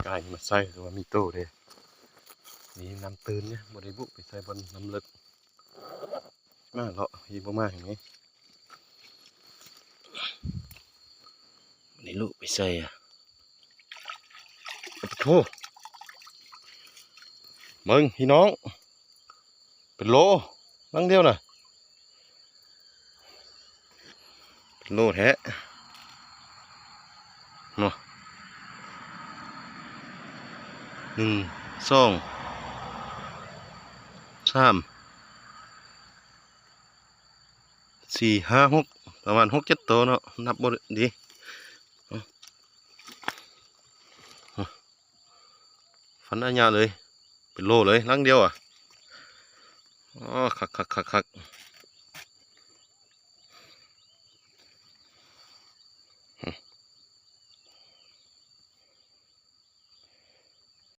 กายมาใส่ตัวมีโต้เลยนี่น้ำตื่นเนี่ยบริบุไปใส่บนน้ำลึกมากเลาะยีบมากอย่างนี้นี่ลูกไปใส่อะโธ่มึงพี่น้องเป็นโลนั่งเดียวน่ะเป็นโลแท้เนาะ1 2 3 4 5 6ประมาณ6-7ตัวเนาะนับบ่ดีฟันอาญาเลยเป็นโลเลยลังเดียวอ่ะอ๋อคัก